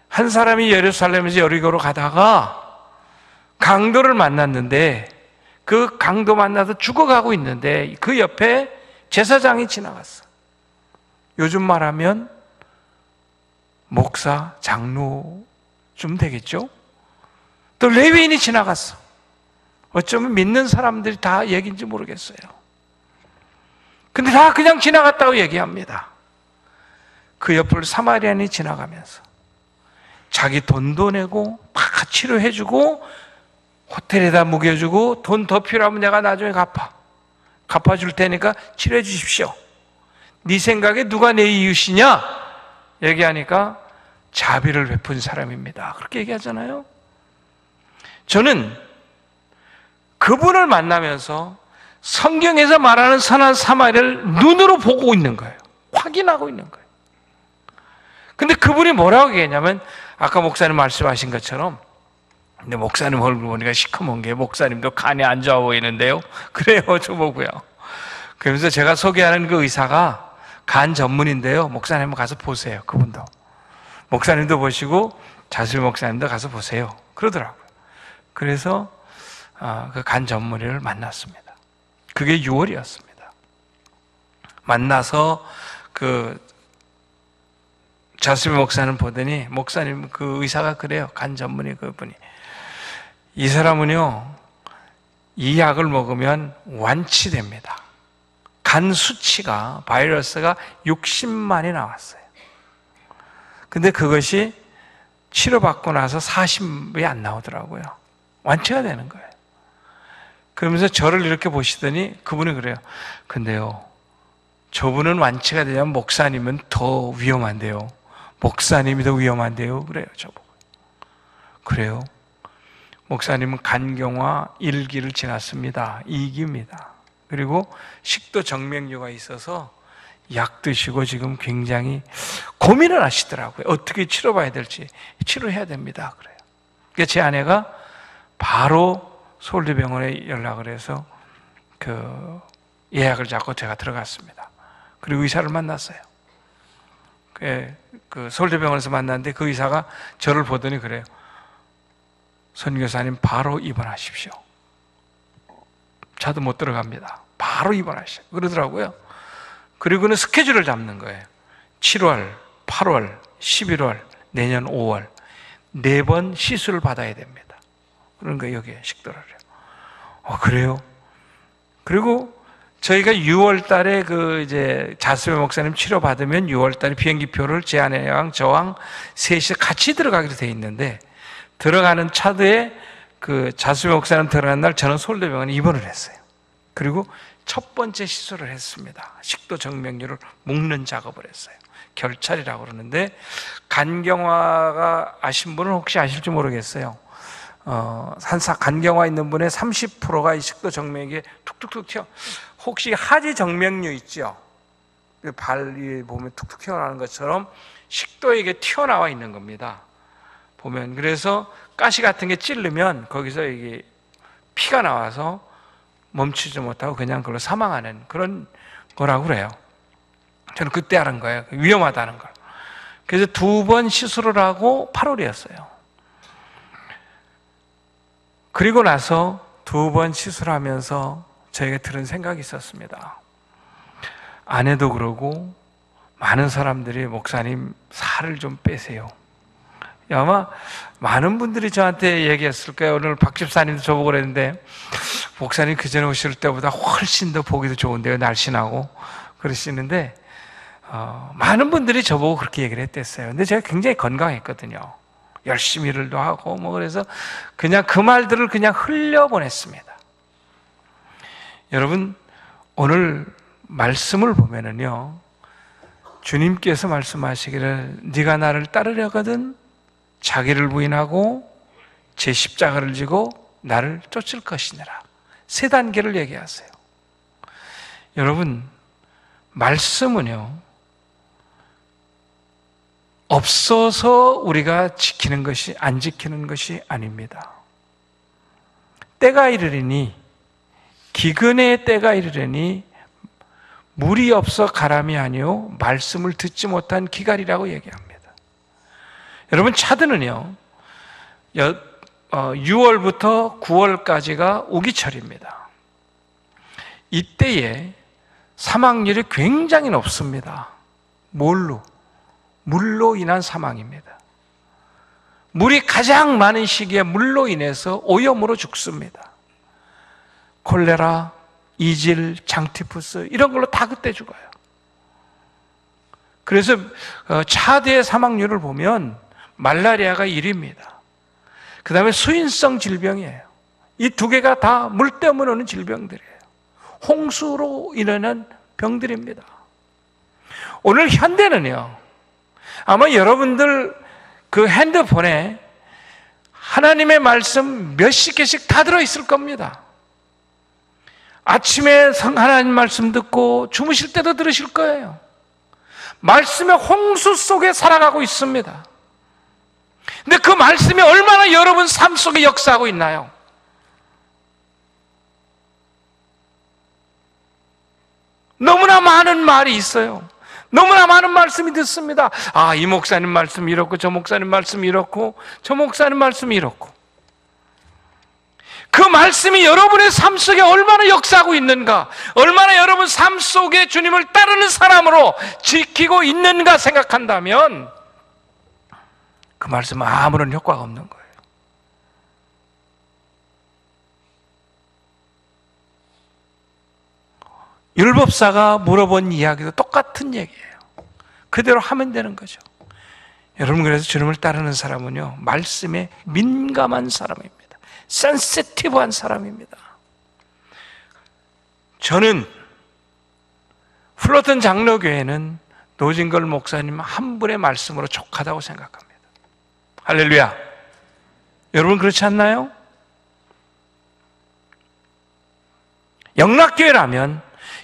한 사람이 예루살렘에서 여리고로 가다가 강도를 만났는데 그 강도 만나서 죽어가고 있는데 그 옆에 제사장이 지나갔어. 요즘 말하면 목사, 장로쯤 되겠죠? 또 레위인이 지나갔어. 어쩌면 믿는 사람들이 다 얘기인지 모르겠어요. 근데 다 그냥 지나갔다고 얘기합니다. 그 옆을 사마리아인이 지나가면서 자기 돈도 내고 막 치료해주고 호텔에다 묵여주고 돈 더 필요하면 내가 나중에 갚아줄 테니까 치료해 주십시오. 네 생각에 누가 내 이웃이냐? 얘기하니까 자비를 베푼 사람입니다. 그렇게 얘기하잖아요. 저는 그분을 만나면서 성경에서 말하는 선한 사마리아를 눈으로 보고 있는 거예요. 확인하고 있는 거예요. 근데 그분이 뭐라고 얘기했냐면 아까 목사님 말씀하신 것처럼 근데 목사님 얼굴 보니까 시커먼 게 목사님도 간이 안 좋아 보이는데요. 그래요, 저보고요. 그러면서 제가 소개하는 그 의사가 간 전문인데요. 목사님 한번 가서 보세요. 그분도. 목사님도 보시고 자술 목사님도 가서 보세요. 그러더라고요. 그래서 그 간 전문의를 만났습니다. 그게 6월이었습니다. 만나서 그 자술 목사님 보더니 목사님 그 의사가 그래요. 간 전문의 그분이. 이 사람은요, 이 약을 먹으면 완치됩니다. 간 수치가, 바이러스가 60만이 나왔어요. 근데 그것이 치료받고 나서 40이 안 나오더라고요. 완치가 되는 거예요. 그러면서 저를 이렇게 보시더니 그분이 그래요. 근데요, 저분은 완치가 되냐면 목사님은 더 위험한데요. 목사님이 더 위험한데요. 그래요, 저보고. 그래요? 목사님은 간경화 1기를 지났습니다. 2기입니다. 그리고 식도 정맥류가 있어서 약 드시고 지금 굉장히 고민을 하시더라고요. 어떻게 치료받아야 될지. 치료해야 됩니다. 그래요. 그러니까 제 아내가 바로 서울대병원에 연락을 해서 그 예약을 잡고 제가 들어갔습니다. 그리고 의사를 만났어요. 그 서울대병원에서 만났는데 그 의사가 저를 보더니 그래요. 선교사님 바로 입원하십시오. 저도 못 들어갑니다. 바로 입원하시오. 그러더라고요. 그리고는 스케줄을 잡는 거예요. 7월, 8월, 11월, 내년 5월 4번 시술을 받아야 됩니다. 그런 거예요. 여기에 식도를. 그래요? 그리고 저희가 6월 달에 그 이제 자스베 목사님 치료 받으면 6월 달에 비행기표를 제 아내랑 저랑 셋이 같이 들어가기로 돼 있는데 들어가는 차도에 그 자스베 목사님 들어간 날 저는 서울대병원에 입원을 했어요. 그리고 첫 번째 시술을 했습니다. 식도 정맥류를 묶는 작업을 했어요. 결찰이라고 그러는데 간경화가 아신 분은 혹시 아실지 모르겠어요. 간경화 있는 분의 30%가 이 식도 정맥에 툭툭툭 튀어. 혹시 하지 정맥류 있죠? 발이 보면 툭툭 튀어나오는 것처럼 식도에 튀어나와 있는 겁니다. 보면 그래서 가시 같은 게 찌르면 거기서 이게 피가 나와서 멈추지 못하고 그냥 그걸로 사망하는 그런 거라고 그래요. 저는 그때 알은 거예요. 위험하다는 걸. 그래서 2번 시술을 하고 8월이었어요. 그리고 나서 2번 시술하면서 저에게 들은 생각이 있었습니다. 아내도 그러고 많은 사람들이 목사님 살을 좀 빼세요. 아마 많은 분들이 저한테 얘기했을 거예요. 오늘 박 집사님도 저보고 그랬는데 목사님 그전에 오실 때보다 훨씬 더 보기도 좋은데요. 날씬하고 그러시는데 많은 분들이 저보고 그렇게 얘기를 했댔어요. 근데 제가 굉장히 건강했거든요. 열심히 일도 하고 그래서 그냥 그 말들을 그냥 흘려보냈습니다. 여러분, 오늘 말씀을 보면은요, 주님께서 말씀하시기를 네가 나를 따르려거든 자기를 부인하고 제 십자가를 지고 나를 쫓을 것이니라. 3단계를 얘기하세요. 여러분, 말씀은요, 없어서 우리가 지키는 것이, 안 지키는 것이 아닙니다. 때가 이르리니, 기근의 때가 이르리니 물이 없어 가람이 아니요 말씀을 듣지 못한 기갈이라고 얘기합니다. 여러분, 차드는요 6월부터 9월까지가 우기철입니다. 이때에 사망률이 굉장히 높습니다. 물로 인한 사망입니다. 물이 가장 많은 시기에 물로 인해서 오염으로 죽습니다. 콜레라, 이질, 장티푸스 이런 걸로 다 그때 죽어요. 그래서 차드의 사망률을 보면 말라리아가 1위입니다. 그 다음에 수인성 질병이에요. 이 2개가 다 물 때문에 오는 질병들이에요. 홍수로 인한 병들입니다. 오늘 현대는요, 아마 여러분들 그 핸드폰에 하나님의 말씀 몇십 개씩 다 들어있을 겁니다. 아침에 하나님 말씀 듣고 주무실 때도 들으실 거예요. 말씀의 홍수 속에 살아가고 있습니다. 근데 그 말씀이 얼마나 여러분 삶 속에 역사하고 있나요? 너무나 많은 말이 있어요. 너무나 많은 말씀이 듣습니다. 아, 이 목사님 말씀이 이렇고 저 목사님 말씀이 이렇고 저 목사님 말씀이 이렇고. 그 말씀이 여러분의 삶 속에 얼마나 역사하고 있는가, 얼마나 여러분 삶 속에 주님을 따르는 사람으로 지키고 있는가 생각한다면 그 말씀은 아무런 효과가 없는 거예요. 율법사가 물어본 이야기도 똑같은 얘기예요. 그대로 하면 되는 거죠. 여러분, 그래서 주님을 따르는 사람은요, 말씀에 민감한 사람입니다. 센시티브한 사람입니다. 저는 플로튼 장로교회는 노진걸 목사님 한 분의 말씀으로 족하다고 생각합니다. 할렐루야. 여러분 그렇지 않나요? 영락교회라면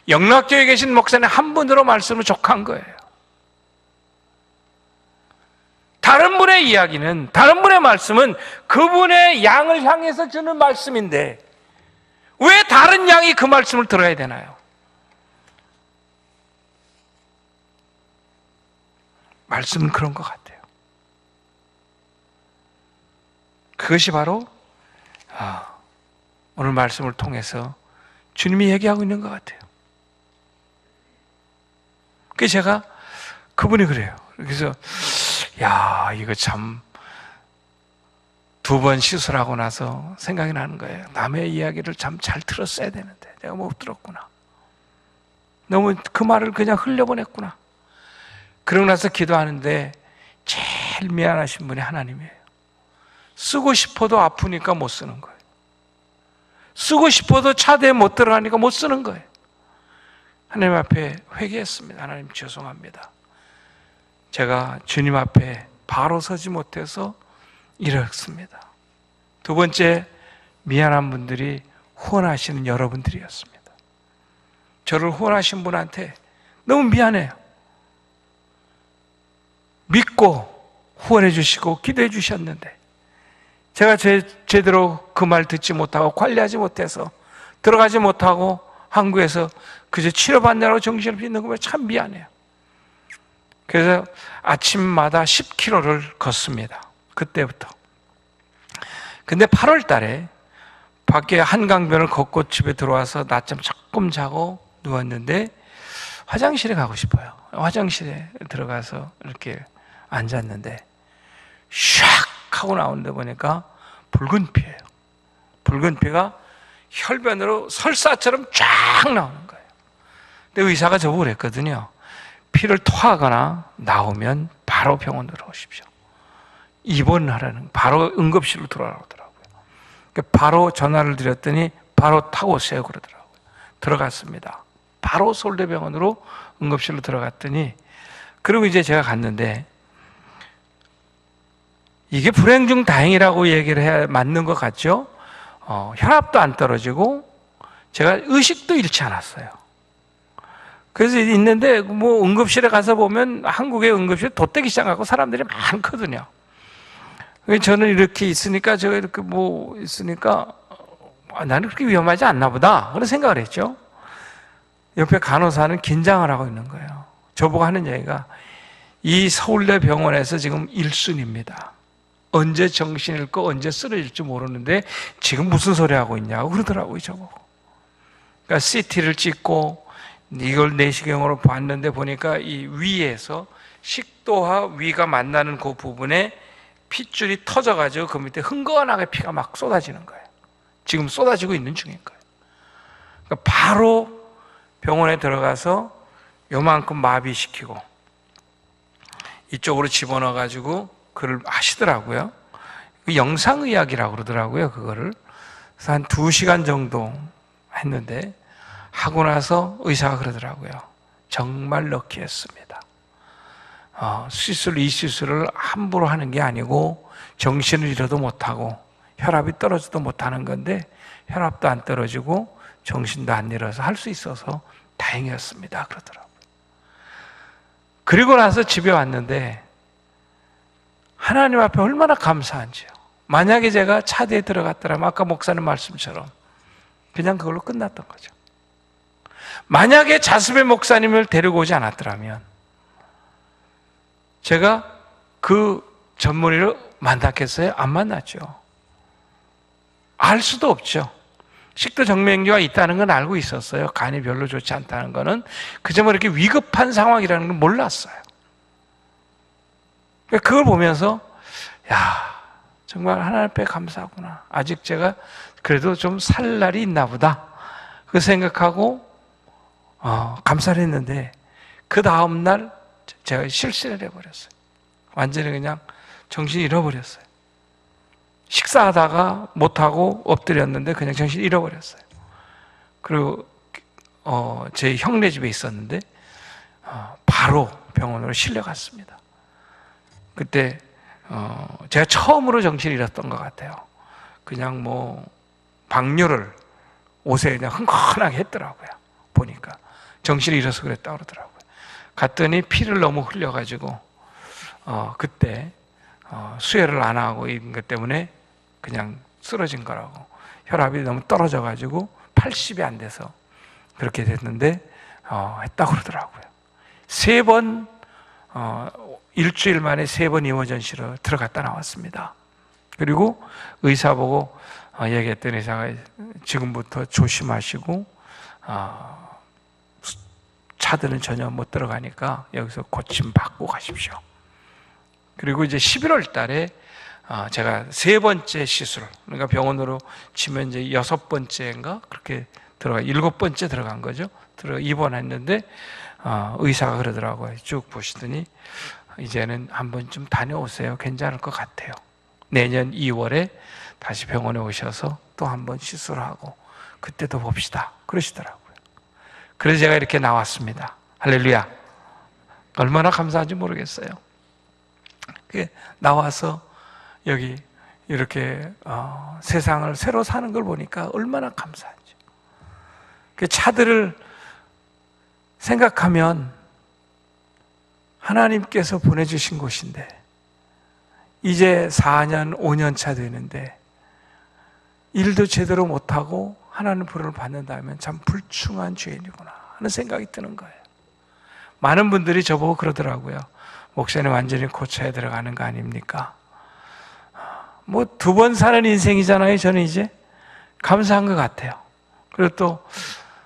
영락교회에 계신 목사님 한 분으로 말씀을 족한 거예요. 다른 분의 이야기는, 다른 분의 말씀은 그분의 양을 향해서 주는 말씀인데 왜 다른 양이 그 말씀을 들어야 되나요? 말씀은 그런 것 같아요. 그것이 바로 오늘 말씀을 통해서 주님이 얘기하고 있는 것 같아요. 그래서 제가 그분이 그래요. 그래서 야, 이거 참 2번 시술하고 나서 생각이 나는 거예요. 남의 이야기를 참 잘 들었어야 되는데 내가 못 들었구나. 너무 그 말을 그냥 흘려보냈구나. 그러고 나서 기도하는데 제일 미안하신 분이 하나님이에요. 쓰고 싶어도 아프니까 못 쓰는 거예요. 쓰고 싶어도 차대에 못 들어가니까 못 쓰는 거예요. 하나님 앞에 회개했습니다. 하나님 죄송합니다. 제가 주님 앞에 바로 서지 못해서 이렇습니다. 2번째, 미안한 분들이 후원하시는 여러분들이었습니다. 저를 후원하신 분한테 너무 미안해요. 믿고 후원해 주시고 기도해 주셨는데 제가 제대로 그 말 듣지 못하고 관리하지 못해서 들어가지 못하고 한국에서 그저 치료받느라고 정신을 빚는 거 보면 참 미안해요. 그래서 아침마다 10km를 걷습니다. 그때부터. 근데 8월 달에 밖에 한강변을 걷고 집에 들어와서 낮잠 조금 자고 누웠는데 화장실에 가고 싶어요. 화장실에 들어가서 이렇게 앉았는데 샥 하고 나오는데 보니까 붉은 피예요. 붉은 피가 혈변으로 설사처럼 쫙 나오는 거예요. 근데 의사가 저보고 그랬거든요. 피를 토하거나 나오면 바로 병원으로 오십시오. 입원하라는, 바로 응급실로 들어가더라고요. 바로 전화를 드렸더니 바로 타고 오세요 그러더라고요. 들어갔습니다. 바로 서울대병원으로 응급실로 들어갔더니, 그리고 이제 제가 갔는데 이게 불행 중 다행이라고 얘기를 해야 맞는 것 같죠? 혈압도 안 떨어지고 제가 의식도 잃지 않았어요. 그래서 있는데 뭐 응급실에 가서 보면 한국의 응급실 돗대기 시작하고 사람들이 많거든요. 저는 이렇게 있으니까, 제가 이렇게 뭐 있으니까 나는 그렇게 위험하지 않나 보다 그런 생각을 했죠. 옆에 간호사는 긴장을 하고 있는 거예요. 저보고 하는 얘기가, 이 서울대 병원에서 지금 1순위입니다. 언제 정신 잃고 언제 쓰러질지 모르는데 지금 무슨 소리 하고 있냐고 그러더라고요, 저보고. 그러니까 CT를 찍고 이걸 내시경으로 봤는데 보니까 이 위에서 식도와 위가 만나는 그 부분에 핏줄이 터져가지고 그 밑에 흥건하게 피가 막 쏟아지는 거예요. 지금 쏟아지고 있는 중인 거예요. 그러니까 바로 병원에 들어가서 요만큼 마비시키고 이쪽으로 집어넣어가지고 그걸 하시더라고요. 영상의학이라고 그러더라고요, 그거를. 그래서 한 2시간 정도 했는데 하고 나서 의사가 그러더라고요. 정말 럭키했습니다. 이 수술을 함부로 하는 게 아니고 정신을 잃어도 못하고 혈압이 떨어져도 못하는 건데 혈압도 안 떨어지고 정신도 안 잃어서 할 수 있어서 다행이었습니다 그러더라고요. 그리고 나서 집에 왔는데 하나님 앞에 얼마나 감사한지요. 만약에 제가 차대에 들어갔더라면 아까 목사님 말씀처럼 그냥 그걸로 끝났던 거죠. 만약에 자습의 목사님을 데리고 오지 않았더라면 제가 그 전문의를 만났겠어요? 안 만났죠. 알 수도 없죠. 식도정맥류가 있다는 건 알고 있었어요. 간이 별로 좋지 않다는 거는. 그저 뭐 이렇게 위급한 상황이라는 건 몰랐어요. 그걸 보면서 야, 정말 하나님 앞에 감사하구나. 아직 제가 그래도 좀 살 날이 있나 보다. 그 생각하고 감사를 했는데 그 다음 날 제가 실신을 해버렸어요. 완전히 그냥 정신 잃어버렸어요. 식사하다가 못하고 엎드렸는데 그냥 정신 잃어버렸어요. 그리고 제 형네 집에 있었는데 바로 병원으로 실려갔습니다. 그때 제가 처음으로 정신을 잃었던 것 같아요. 그냥 뭐 방뇨를 옷에 그냥 흥건하게 했더라고요. 보니까 정신을 잃어서 그랬다고 그러더라고요. 갔더니 피를 너무 흘려가지고 그때 수혈을 안 하고 있는 것 때문에 그냥 쓰러진 거라고. 혈압이 너무 떨어져가지고 80이 안 돼서 그렇게 됐는데 했다고 그러더라고요. 3번 일주일 만에 3번 이머전시로 들어갔다 나왔습니다. 그리고 의사 보고 얘기했더니 의사가 지금부터 조심하시고 차들은 전혀 못 들어가니까 여기서 고침 받고 가십시오. 그리고 이제 11월 달에 제가 3번째 시술, 그러니까 병원으로 치면 이제 6번째인가 그렇게 들어가 7번째 들어간 거죠. 입원했는데 의사가 그러더라고요. 쭉 보시더니 이제는 한 번쯤 다녀오세요. 괜찮을 것 같아요. 내년 2월에 다시 병원에 오셔서 또 한 번 시술하고 그때도 봅시다. 그러시더라고요. 그래서 제가 이렇게 나왔습니다. 할렐루야. 얼마나 감사한지 모르겠어요. 나와서 여기 이렇게 세상을 새로 사는 걸 보니까 얼마나 감사한지. 그 차들을 생각하면 하나님께서 보내주신 곳인데 이제 4년, 5년 차 되는데 일도 제대로 못하고 하나님 불을 받는다면 참 불충한 죄인이구나 하는 생각이 드는 거예요. 많은 분들이 저보고 그러더라고요. 목사님 완전히 고쳐야 들어가는 거 아닙니까? 뭐 2번 사는 인생이잖아요. 저는 이제 감사한 것 같아요. 그리고 또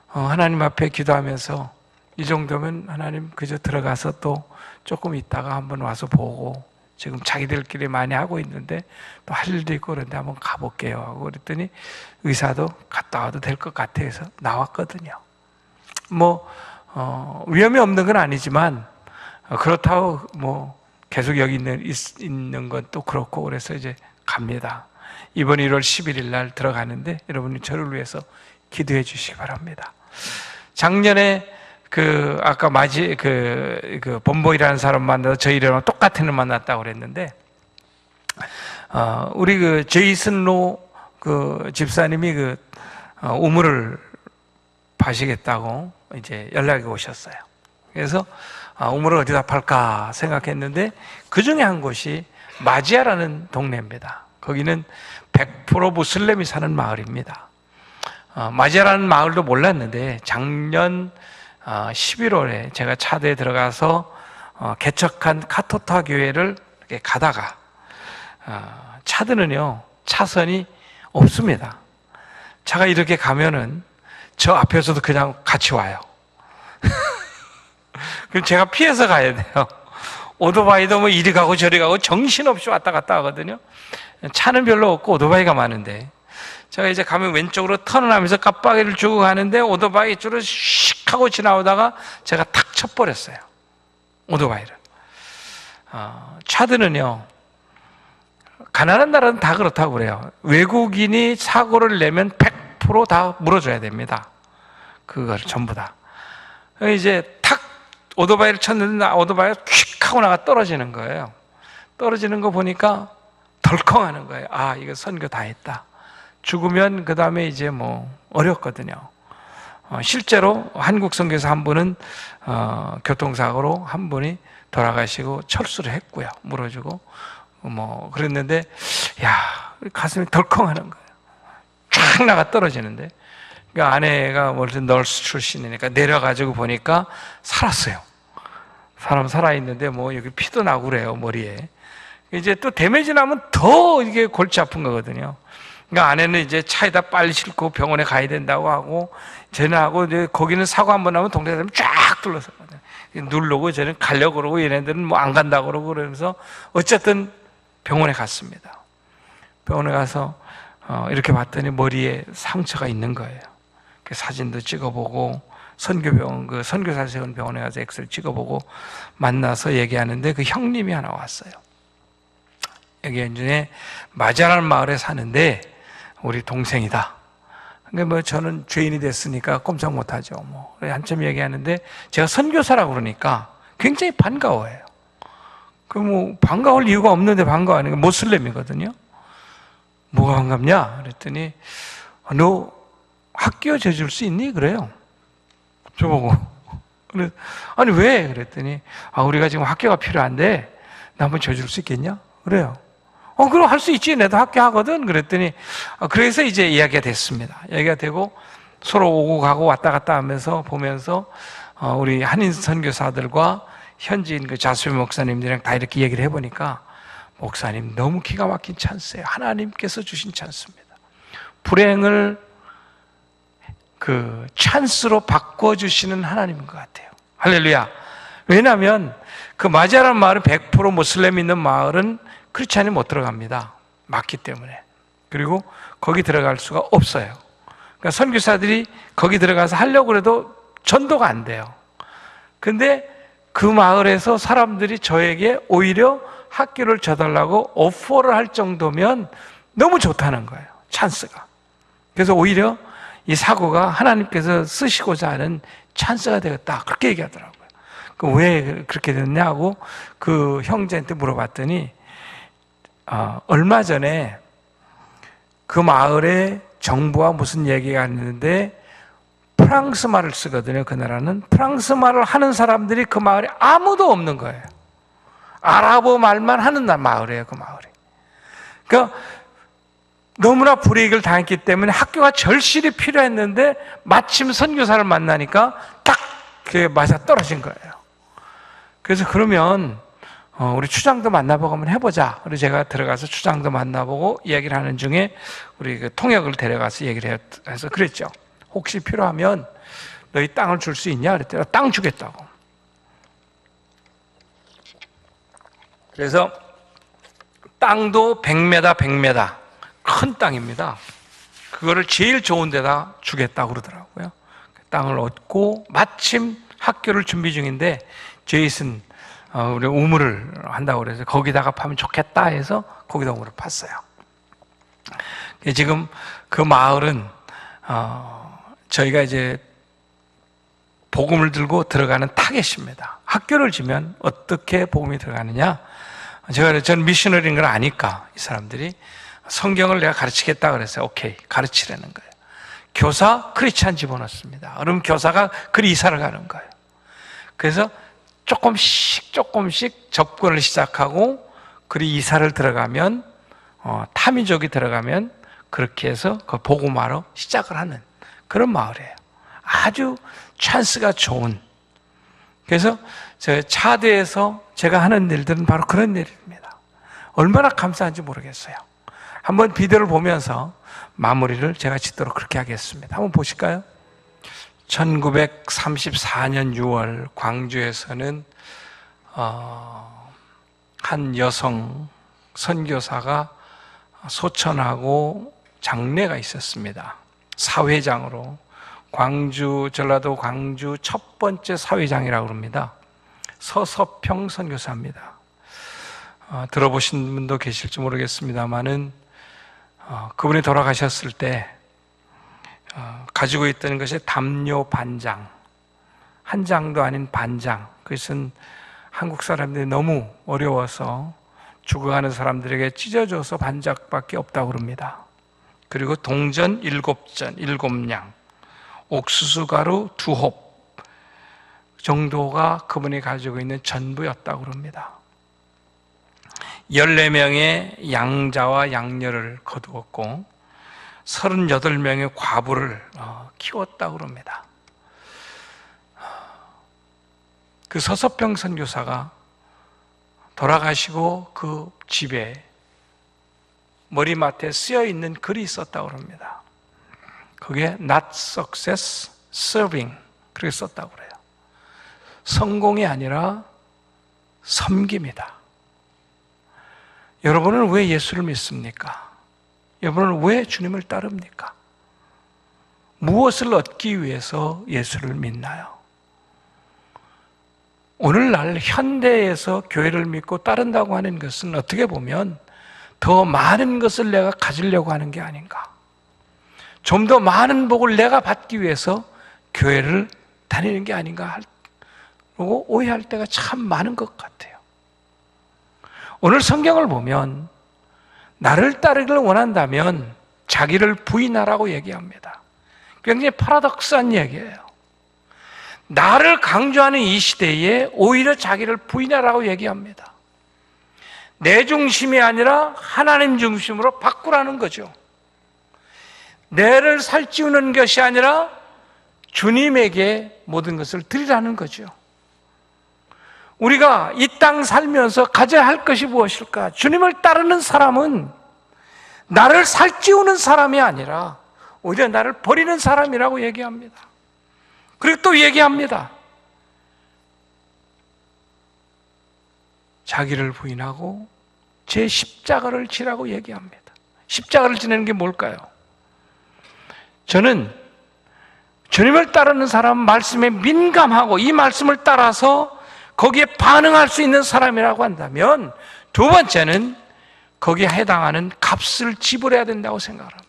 하나님 앞에 기도하면서 이 정도면 하나님 그저 들어가서 또 조금 있다가 한번 와서 보고, 지금 자기들끼리 많이 하고 있는데 또 할 일도 있고 그런데 한번 가볼게요 하고 그랬더니 의사도 갔다 와도 될 것 같아 해서 나왔거든요. 뭐 위험이 없는 건 아니지만 그렇다고 뭐 계속 여기 있는 건 또 그렇고, 그래서 이제 갑니다. 이번 1월 11일 날 들어가는데 여러분이 저를 위해서 기도해 주시기 바랍니다. 작년에 아까 본보이라는 사람 만나서 저희랑 똑같은 애 만났다고 그랬는데, 우리 제이슨 로 집사님이 우물을 파시겠다고 이제 연락이 오셨어요. 그래서 우물을 어디다 팔까 생각했는데 그 중에 한 곳이 마지아라는 동네입니다. 거기는 100% 무슬림이 사는 마을입니다. 마지아라는 마을도 몰랐는데 작년 11월에 제가 차대에 들어가서 개척한 카토타 교회를 이렇게 가다가 차드는요 차선이 없습니다. 차가 이렇게 가면은 저 앞에서도 그냥 같이 와요. 그럼 제가 피해서 가야 돼요. 오토바이도 뭐 이리 가고 저리 가고 정신없이 왔다 갔다 하거든요. 차는 별로 없고 오토바이가 많은데, 제가 이제 가면 왼쪽으로 턴을 하면서 깜빡이를 주고 가는데 오토바이 쪽으로 씩 하고 지나오다가 제가 탁 쳐버렸어요. 오토바이를. 차드는요, 가난한 나라는 다 그렇다고 그래요. 외국인이 사고를 내면 100% 다 물어줘야 됩니다. 그걸 전부 다. 이제 탁 오토바이를 쳤는데 오토바이가 퀵 하고 나가 떨어지는 거예요. 떨어지는 거 보니까 덜컹 하는 거예요. 아, 이거 선교 다 했다. 죽으면 그 다음에 이제 뭐 어렵거든요. 실제로 한국 선교사 한 분은 교통사고로 한 분이 돌아가시고 철수를 했고요. 물어주고 뭐 그랬는데, 야, 가슴이 덜컹하는 거예요. 쫙 나가 떨어지는데, 그러니까 아내가 무슨 널스 출신이니까 내려가지고 보니까 살았어요. 사람 살아있는데 뭐 여기 피도 나고 그래요, 머리에. 이제 또 데미지 나면 더 이게 골치 아픈 거거든요. 그러니까 아내는 이제 차에다 빨리 싣고 병원에 가야 된다고 하고, 쟤는 하고 이제 거기는 사고 한 번 나면 동네 사람이 쫙 둘러서거든요. 누르고 쟤는 가려고 그러고 얘네들은 뭐 안 간다고 그러고, 그러면서 어쨌든 병원에 갔습니다. 병원에 가서 이렇게 봤더니 머리에 상처가 있는 거예요. 그 사진도 찍어보고, 선교병원, 선교사 세운 병원에 가서 엑스를 찍어보고 만나서 얘기하는데 그 형님이 하나 왔어요. 여기 이제 마자라는 마을에 사는데 우리 동생이다. 근데 뭐 저는 죄인이 됐으니까 꼼짝 못하죠. 뭐 한참 얘기하는데 제가 선교사라고 그러니까 굉장히 반가워해요. 그 뭐 반가울 이유가 없는데 반가워하는 게 모슬렘이거든요. 뭐가 반갑냐? 그랬더니 너 학교 져줄 수 있니? 그래요. 저보고. 그래, 아니 왜? 그랬더니 우리가 지금 학교가 필요한데 나 한번 져줄 수 있겠냐? 그래요. 그럼 할 수 있지. 내도 학교 하거든. 그랬더니 그래서 이제 이야기가 됐습니다. 이야기가 되고 서로 오고 가고 왔다 갔다 하면서 보면서 우리 한인 선교사들과 현지인 자수의 목사님들이랑 다 이렇게 얘기를 해보니까, 목사님 너무 기가 막힌 찬스예요. 하나님께서 주신 찬스입니다. 불행을 찬스로 바꿔주시는 하나님인 것 같아요. 할렐루야. 왜냐하면 그 마지아라는 마을은 100% 모슬렘 있는 마을은 크리스찬이 못 들어갑니다. 맞기 때문에. 그리고 거기 들어갈 수가 없어요. 그러니까 선교사들이 거기 들어가서 하려고 해도 전도가 안 돼요. 근데 그 마을에서 사람들이 저에게 오히려 학교를 줘달라고 오퍼를 할 정도면 너무 좋다는 거예요. 찬스가. 그래서 오히려 이 사고가 하나님께서 쓰시고자 하는 찬스가 되었다. 그렇게 얘기하더라고요. 왜 그렇게 됐냐고 그 형제한테 물어봤더니 얼마 전에 그 마을에 정부와 무슨 얘기가 있는데 프랑스 말을 쓰거든요. 그 나라는 프랑스 말을 하는 사람들이 그 마을에 아무도 없는 거예요. 아랍어 말만 하는 마을이에요. 그 마을이. 그러니까 너무나 불이익을 당했기 때문에 학교가 절실히 필요했는데 마침 선교사를 만나니까 딱 그게 맞아 떨어진 거예요. 그래서 그러면 우리 추장도 만나보고 한번 해보자. 그래서 제가 들어가서 추장도 만나보고 이야기를 하는 중에 우리 그 통역을 데려가서 얘기를 해서 그랬죠. 혹시 필요하면 너희 땅을 줄 수 있냐? 그랬더니 땅 주겠다고. 그래서 땅도 100m 큰 땅입니다. 그거를 제일 좋은 데다 주겠다고 그러더라고요. 땅을 얻고 마침 학교를 준비 중인데 제이슨 우리 우물을 한다고 그래서 거기다가 파면 좋겠다 해서 거기다 우물을 팠어요. 지금 그 마을은 저희가 이제 복음을 들고 들어가는 타겟입니다. 학교를 지면 어떻게 복음이 들어가느냐? 저는 미셔너리인 걸 아니까 이 사람들이 성경을 내가 가르치겠다 그랬어요. 오케이, 가르치라는 거예요. 교사 크리스찬 집어넣습니다. 그럼 교사가 그리 이사를 가는 거예요. 그래서 조금씩 접근을 시작하고 그리 이사를 들어가면 타민족이 들어가면 그렇게 해서 그 복음화로 시작을 하는 그런 마을이에요. 아주 찬스가 좋은. 그래서 저 차대에서 제가 하는 일들은 바로 그런 일입니다. 얼마나 감사한지 모르겠어요. 한번 비디오를 보면서 마무리를 제가 짓도록 그렇게 하겠습니다. 한번 보실까요? 1934년 6월 광주에서는 한 여성 선교사가 소천하고 장례가 있었습니다. 사회장으로 전라도 광주 첫 번째 사회장이라고 합니다. 서서평 선교사입니다. 들어보신 분도 계실지 모르겠습니다만은 그분이 돌아가셨을 때 가지고 있던 것이 담요 반장, 한 장도 아닌 반장. 그것은 한국 사람들이 너무 어려워서 죽어가는 사람들에게 찢어줘서 반장밖에 없다고 합니다. 그리고 동전 7냥, 옥수수 가루 2홉 정도가 그분이 가지고 있는 전부였다고 합니다. 14명의 양자와 양녀를 거두었고 38명의 과부를 키웠다고 합니다. 그 서서평 선교사가 돌아가시고 그 집에 머리맡에 쓰여있는 글이 있었다고 합니다. 그게 Not success, serving 그렇게 썼다고 그래요. 성공이 아니라 섬김이다. 여러분은 왜 예수를 믿습니까? 여러분은 왜 주님을 따릅니까? 무엇을 얻기 위해서 예수를 믿나요? 오늘날 현대에서 교회를 믿고 따른다고 하는 것은 어떻게 보면 더 많은 것을 내가 가지려고 하는 게 아닌가. 좀 더 많은 복을 내가 받기 위해서 교회를 다니는 게 아닌가 하고 오해할 때가 참 많은 것 같아요. 오늘 성경을 보면 나를 따르기를 원한다면 자기를 부인하라고 얘기합니다. 굉장히 파라독스한 얘기예요. 나를 강조하는 이 시대에 오히려 자기를 부인하라고 얘기합니다. 내 중심이 아니라 하나님 중심으로 바꾸라는 거죠. 내를 살찌우는 것이 아니라 주님에게 모든 것을 드리라는 거죠. 우리가 이 땅 살면서 가져야 할 것이 무엇일까? 주님을 따르는 사람은 나를 살찌우는 사람이 아니라 오히려 나를 버리는 사람이라고 얘기합니다. 그리고 또 얘기합니다. 자기를 부인하고 제 십자가를 지라고 얘기합니다. 십자가를 지내는 게 뭘까요? 저는 주님을 따르는 사람은 말씀에 민감하고 이 말씀을 따라서 거기에 반응할 수 있는 사람이라고 한다면 두 번째는 거기에 해당하는 값을 지불해야 된다고 생각합니다.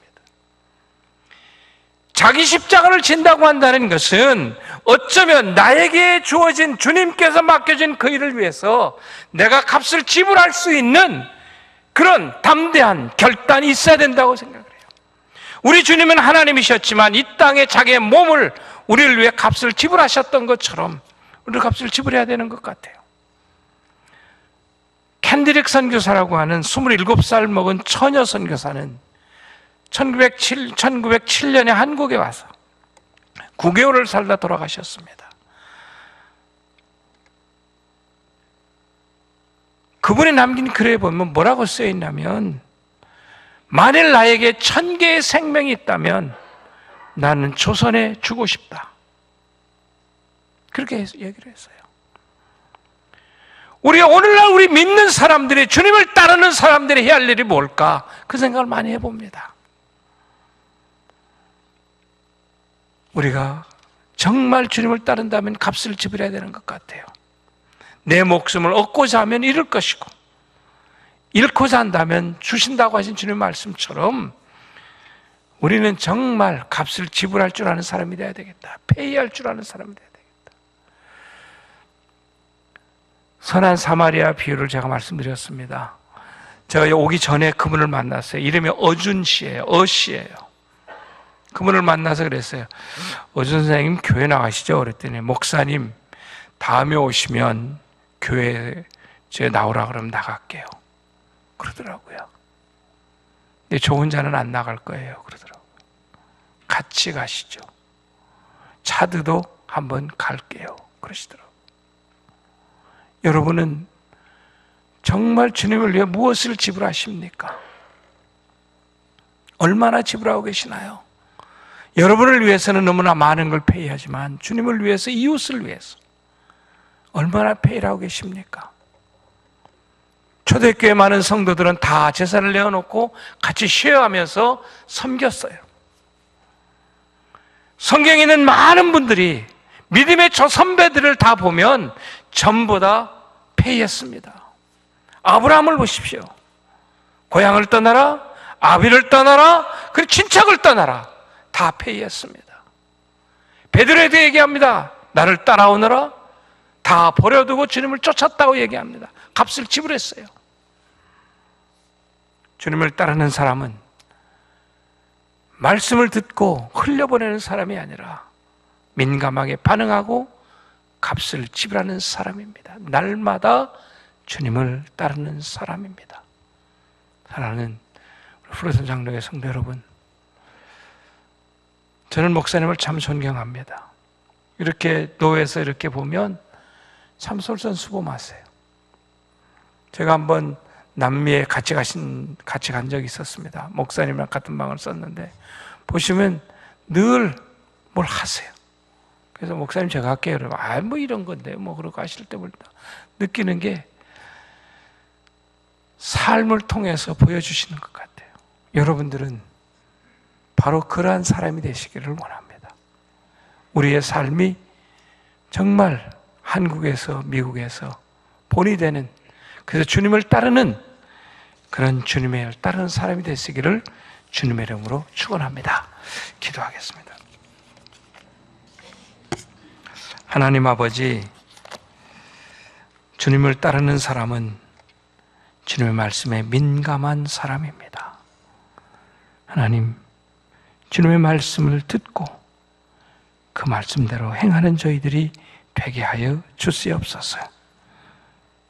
자기 십자가를 진다고 한다는 것은 어쩌면 나에게 주어진 주님께서 맡겨진 그 일을 위해서 내가 값을 지불할 수 있는 그런 담대한 결단이 있어야 된다고 생각을 해요. 우리 주님은 하나님이셨지만 이 땅에 자기의 몸을 우리를 위해 값을 지불하셨던 것처럼 우리도 값을 지불해야 되는 것 같아요. 캔드릭 선교사라고 하는 27살 먹은 처녀 선교사는 1907년에 한국에 와서 9개월을 살다 돌아가셨습니다. 그분이 남긴 글에 보면 뭐라고 쓰여 있냐면, 만일 나에게 1000개의 생명이 있다면 나는 조선에 주고 싶다. 그렇게 얘기를 했어요. 우리가 오늘날 우리 믿는 사람들이, 주님을 따르는 사람들이 해야 할 일이 뭘까? 그 생각을 많이 해봅니다. 우리가 정말 주님을 따른다면 값을 지불해야 되는 것 같아요. 내 목숨을 얻고자 하면 잃을 것이고, 잃고자 한다면 주신다고 하신 주님의 말씀처럼 우리는 정말 값을 지불할 줄 아는 사람이 되어야 되겠다. 페이할 줄 아는 사람이 되어야 되겠다. 선한 사마리아 비유를 제가 말씀드렸습니다. 제가 오기 전에 그분을 만났어요. 이름이 어준 씨예요. 어씨예요. 그분을 만나서 그랬어요. 어준 선생님 교회 나가시죠? 그랬더니, 목사님 다음에 오시면 교회에 나오라 그러면 나갈게요. 그러더라고요. 근데 저 혼자는 안 나갈 거예요. 그러더라고요. 같이 가시죠. 차드도 한번 갈게요. 그러시더라고요. 여러분은 정말 주님을 위해 무엇을 지불하십니까? 얼마나 지불하고 계시나요? 여러분을 위해서는 너무나 많은 걸 페이하지만 주님을 위해서, 이웃을 위해서 얼마나 페이를 하고 계십니까? 초대교회 많은 성도들은 다 재산을 내어놓고 같이 쉐어하면서 섬겼어요. 성경에 있는 많은 분들이 믿음의 저 선배들을 다 보면 전부 다 페이했습니다. 아브라함을 보십시오. 고향을 떠나라, 아비를 떠나라, 그리고 친척을 떠나라, 다 페이했습니다. 베드로에도 얘기합니다. 나를 따라오너라, 다 버려두고 주님을 쫓았다고 얘기합니다. 값을 지불했어요. 주님을 따르는 사람은 말씀을 듣고 흘려보내는 사람이 아니라 민감하게 반응하고 값을 지불하는 사람입니다. 날마다 주님을 따르는 사람입니다. 사랑하는 후르슨 장로의 성도 여러분, 저는 목사님을 참 존경합니다. 이렇게 노회에서 이렇게 보면 참 솔선수범하세요. 제가 한번 남미에 같이 간 적이 있었습니다. 목사님이랑 같은 방을 썼는데 보시면 늘 뭘 하세요. 그래서 목사님 제가 할게요. 그러면 뭐 이런 건데 뭐 그러고 하실 때마다 느끼는 게 삶을 통해서 보여주시는 것 같아요. 여러분들은 바로 그러한 사람이 되시기를 원합니다. 우리의 삶이 정말 한국에서 미국에서 본이 되는, 그래서 주님을 따르는 그런 주님을 따르는 사람이 되시기를 주님의 이름으로 축원합니다. 기도하겠습니다. 하나님 아버지, 주님을 따르는 사람은 주님의 말씀에 민감한 사람입니다. 하나님, 주님의 말씀을 듣고 그 말씀대로 행하는 저희들이 되게 하여 주시옵소서.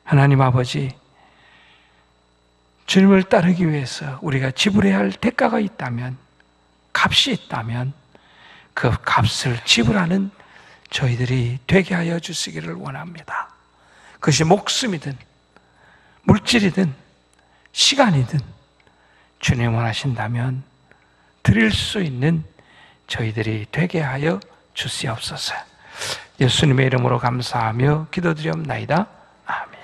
하나님 아버지, 주님을 따르기 위해서 우리가 지불해야 할 대가가 있다면, 값이 있다면 그 값을 지불하는 저희들이 되게 하여 주시기를 원합니다. 그것이 목숨이든 물질이든 시간이든 주님 원하신다면 드릴 수 있는 저희들이 되게 하여 주시옵소서. 예수님의 이름으로 감사하며 기도드리옵나이다. 아멘.